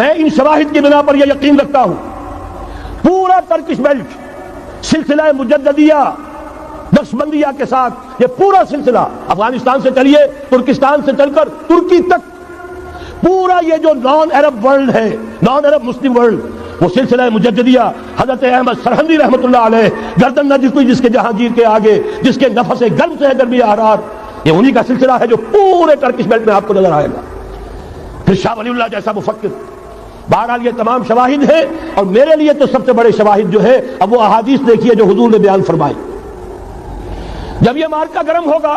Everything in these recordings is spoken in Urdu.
میں ان شواہد کی بنا پر یہ یقین رکھتا ہوں پورا ترکش بیلٹ سلسلہ مجددیہ نقشبندیہ کے ساتھ یہ پورا سلسلہ افغانستان سے چلیے ترکستان سے چل کر ترکی تک پورا یہ جو نان عرب ورلڈ ہے نان عرب مسلم ورلڈ وہ سلسلہ مجددیہ حضرت احمد سرہندی رحمۃ اللہ علیہ گردن نہ جھکی جس کے جہانگیر کے آگے جس کے نفس گرم سے گرمی احرار یہ انہی کا سلسلہ ہے جو پورے ترکش بیلٹ میں آپ کو نظر آئے گا. پھر شاہ ولی اللہ جیسا مفکر. بہرحال یہ تمام شواہد ہیں اور میرے لیے تو سب سے بڑے شواہد جو ہے اب وہ احادیث دیکھیے جو حضور نے بیان فرمائی. جب یہ مارکا گرم ہوگا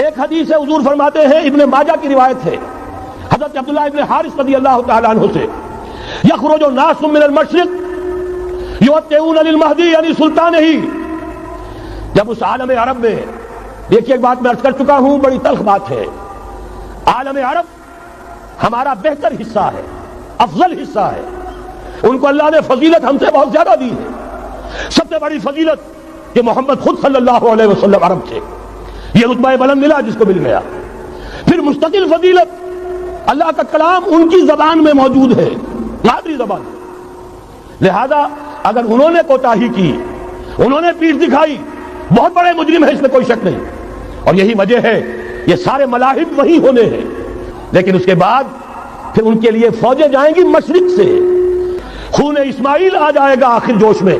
ایک حدیث ہے حضور فرماتے ہیں ابن ماجہ کی روایت ہے حضرت عبداللہ ابن حارث رضی اللہ تعالیٰ عنہ سے یخرج الناس من المشرق یوطئون للمہدی یعنی سلطان ہی. جب اس عالم عرب میں دیکھیے ایک بات میں عرض کر چکا ہوں بڑی تلخ بات ہے عالم عرب ہمارا بہتر حصہ ہے افضل حصہ ہے ان کو اللہ نے فضیلت ہم سے بہت زیادہ دی ہے. سب سے بڑی فضیلت کہ محمد خود صلی اللہ علیہ وسلم عرب تھے یہ رتبہ بلند ملا جس کو مل گیا. پھر مستقل فضیلت اللہ کا کلام ان کی زبان میں موجود ہے مادری زبان. لہذا اگر انہوں نے کوتاہی کی انہوں نے پیٹھ دکھائی بہت بڑے مجرم ہے اس میں کوئی شک نہیں اور یہی وجہ ہے یہ سارے ملاحد وہی ہونے ہیں. لیکن اس کے بعد پھر ان کے لیے فوجیں جائیں گی مشرق سے خون اسماعیل آ جائے گا آخر جوش میں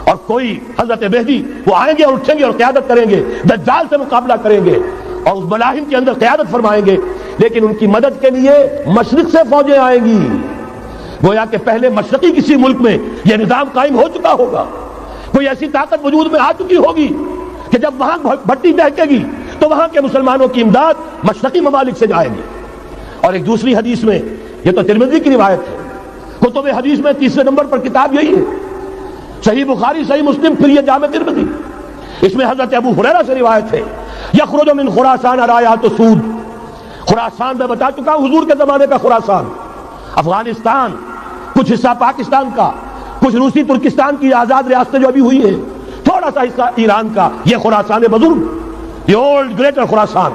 اور کوئی حضرت مہدی وہ آئیں گے اور اٹھیں گے اور قیادت کریں گے دجال سے مقابلہ کریں گے اور اس ملاحم کے اندر قیادت فرمائیں گے. لیکن ان کی مدد کے لیے مشرق سے فوجیں آئیں گی. گویا کہ پہلے مشرقی کسی ملک میں یہ نظام قائم ہو چکا ہوگا کوئی ایسی طاقت وجود میں آ چکی ہوگی کہ جب وہاں بھٹی دہکے گی تو وہاں کے مسلمانوں کی امداد مشرقی ممالک سے جائے گی. اور ایک دوسری حدیث میں یہ تو ترمذی کی روایت ہے کتب حدیث میں تیسرے نمبر پر کتاب یہی ہے صحیح بخاری صحیح مسلم پھر یہ جامع ترمذی اس میں حضرت ابو ہریرہ سے روایت ہے یخرج من خراسان رایات سود. خراسان میں بتا چکا ہوں حضور کے زمانے کا خراسان افغانستان کچھ حصہ پاکستان کا کچھ روسی ترکستان کی آزاد ریاستیں جو ابھی ہوئی ہیں تھوڑا سا حصہ ایران کا یہ خراسان بزرگ یہ اولڈ گریٹر خراسان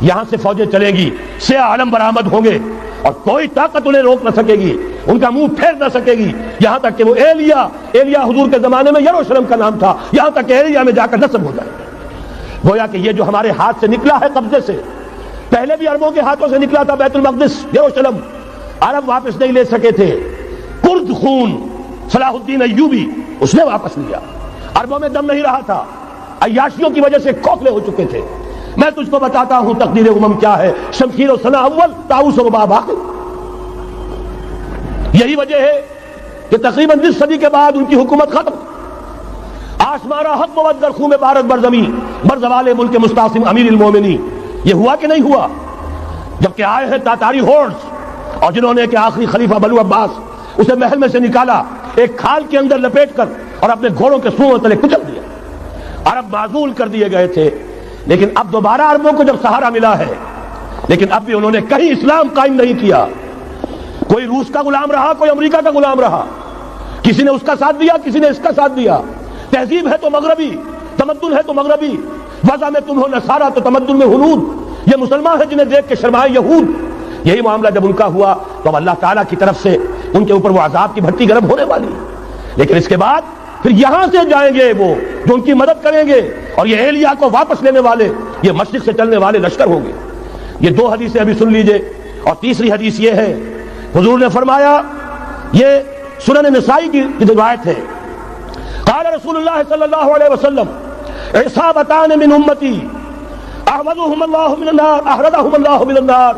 یہاں سے فوجیں چلیں گی سیاہ علم برآمد ہوں گے اور کوئی طاقت انہیں روک نہ سکے گی ان کا منہ پھیر نہ سکے گی یہاں تک کہ وہ ایلیا حضور کے زمانے میں یروشلم کا نام تھا یہاں تک کہ ایلیا میں جا کر نصب ہو جائے. گویا کہ یہ جو ہمارے ہاتھ سے نکلا ہے قبضے سے پہلے بھی عربوں کے ہاتھوں سے نکلا تھا بیت المقدس یروشلم عرب واپس نہیں لے سکے تھے. کرد خون صلاح الدین ایوبی اس نے واپس لیا. عربوں میں دم نہیں رہا تھا عیاشیوں کی وجہ سے کھوکھلے ہو چکے تھے. میں تجھ کو بتاتا ہوں تقدیر امم کیا ہے شمشیر و ثنا اول طاؤس و رباب آخر. یہی وجہ ہے کہ تقریباً 20 صدی کے بعد ان کی حکومت ختم. آسمارا حق موت در خون بارت برزمی برزوال ملک مستعصم امیر المومنین یہ ہوا کہ نہیں ہوا جبکہ آئے ہیں تاتاری ہورس اور جنہوں نے کہ آخری خلیفہ بنو عباس اسے محل میں سے نکالا ایک کھال کے اندر لپیٹ کر اور اپنے گھوڑوں کے سوؤں تلے کچل دیا. عرب معزول کر دیے گئے تھے لیکن اب دوبارہ عربوں کو جب سہارا ملا ہے لیکن اب بھی انہوں نے کہیں اسلام قائم نہیں کیا. کوئی روس کا غلام رہا کوئی امریکہ کا غلام رہا کسی نے اس کا ساتھ دیا کسی نے اس کا ساتھ دیا. تہذیب ہے تو مغربی تمدن ہے تو مغربی وضع میں تم ہو نصارہ تو تمدن میں ہنود یہ مسلمان ہیں جنہیں دیکھ کے شرمائے یہود. یہی معاملہ جب ان کا ہوا تو اب اللہ تعالیٰ کی طرف سے ان کے اوپر وہ عذاب کی بھٹی گرم ہونے والی ہے. لیکن اس کے بعد پھر یہاں سے جائیں گے وہ جو ان کی مدد کریں گے اور یہ ایلیا کو واپس لینے والے یہ مشرق سے چلنے والے لشکر ہوں گے. یہ دو حدیثیں ابھی سن لیجئے اور تیسری حدیث یہ ہے حضور نے فرمایا یہ سنن نسائی کی روایت ہے قال رسول اللہ صلی اللہ علیہ وسلم عصابتان من امتی احمدهم اللہ من النار احرزهم اللہ من النار.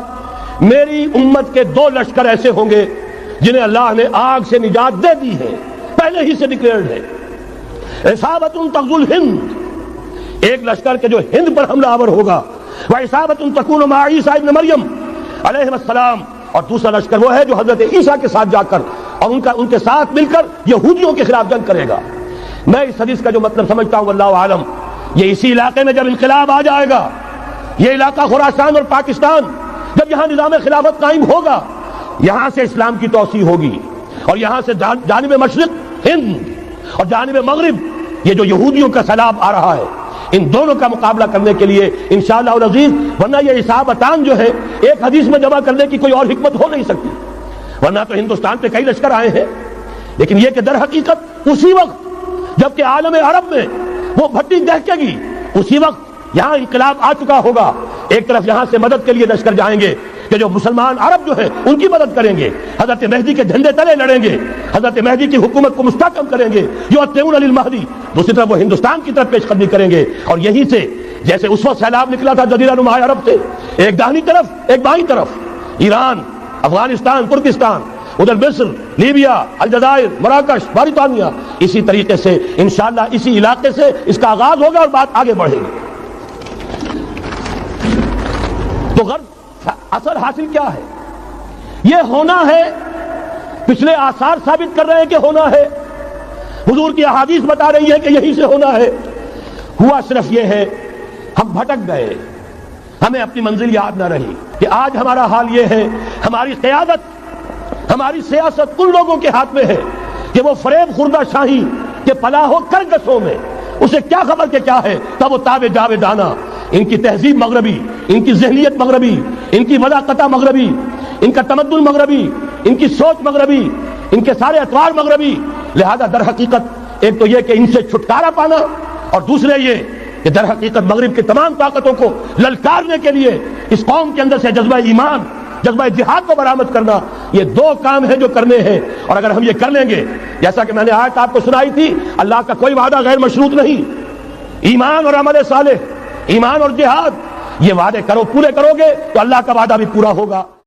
میری امت کے دو لشکر ایسے ہوں گے جنہیں اللہ نے آگ سے نجات دے دی ہے پہلے ہی سے ڈکلیئرڈ ہے. عصابت تغزو الہند ایک لشکر کے جو ہند پر حملہ آور ہوگا وعصابت تکون مع عیسیٰ ابن مریم علیہ السلام اور دوسرا لشکر وہ ہے جو حضرت عیسیٰ کے ساتھ جا کر اور ان کے ساتھ مل کر یہودیوں کے خلاف جنگ کرے گا. میں اس حدیث کا جو مطلب سمجھتا ہوں واللہ عالم یہ اسی علاقے میں جب انقلاب آ جائے گا یہ علاقہ خراسان اور پاکستان جب یہاں نظام خلافت قائم ہوگا یہاں سے اسلام کی توسیع ہوگی اور یہاں سے جانب مشرق ہند اور جانب مغرب یہ جو یہودیوں کا سیلاب آ رہا ہے ان دونوں کا مقابلہ کرنے کے لیے انشاءاللہ العزیز ورنہ یہ عصابتان جو ہے ایک حدیث میں جمع کرنے کی کوئی اور حکمت ہو نہیں سکتی. ورنہ تو ہندوستان پہ کئی لشکر آئے ہیں، لیکن یہ کہ در حقیقت اسی وقت جبکہ عالم عرب میں وہ بھٹی دہکے گی، اسی وقت یہاں انقلاب آ چکا ہوگا، ایک طرف یہاں سے مدد کے لیے لشکر جائیں گے کہ جو مسلمان عرب جو ہیں ان کی مدد کریں گے، حضرت مہدی کے جھنڈے تلے لڑیں گے، حضرت مہدی کی حکومت کو مستحکم کریں گے، جو اتبعون للمہدی، دوسری طرف وہ ہندوستان کی طرف پیش قدمی کریں گے، اور یہیں سے جیسے اس وقت سیلاب نکلا تھا جزیرہ نما عرب سے، ایک داہنی طرف ایک بائیں طرف، ایران، افغانستان، ترکستان، ادھر مصر، لیبیا، الجزائر، مراکش، موریتانیہ، اسی طریقے سے انشاءاللہ اسی علاقے سے اس کا آغاز ہوگا اور بات آگے بڑھے گی۔ تو غرض اثر حاصل کیا ہے؟ یہ ہونا ہے، پچھلے آثار ثابت کر رہے ہیں کہ ہونا ہے، حضور کی احادیث بتا رہی ہے کہ یہی سے ہونا ہے۔ ہوا صرف یہ ہے ہم بھٹک گئے، ہمیں اپنی منزل یاد نہ رہی کہ آج ہمارا حال یہ ہے، ہماری قیادت، ہماری سیاست ان لوگوں کے ہاتھ میں ہے کہ وہ فریب خوردہ شاہی کے پناہ و کرگسوں میں، اسے کیا خبر کہ کیا ہے، تب وہ تاب جاویدانہ، ان کی تہذیب مغربی، ان کی ذہنیت مغربی، ان کی وضاقتہ مغربی، ان کا تمدن مغربی، ان کی سوچ مغربی، ان کے سارے اطوار مغربی، لہذا در حقیقت ایک تو یہ کہ ان سے چھٹکارا پانا، اور دوسرے یہ کہ در حقیقت مغرب کی تمام طاقتوں کو للکارنے کے لیے اس قوم کے اندر سے جذبہ ایمان، جذبہ جہاد کو برآمد کرنا، یہ دو کام ہیں جو کرنے ہیں، اور اگر ہم یہ کر لیں گے، جیسا کہ میں نے آیت آپ کو سنائی تھی، اللہ کا کوئی وعدہ غیر مشروط نہیں، ایمان اور عمل صالح، ایمان اور جہاد، یہ وعدے کرو، پورے کرو گے تو اللہ کا وعدہ بھی پورا ہوگا۔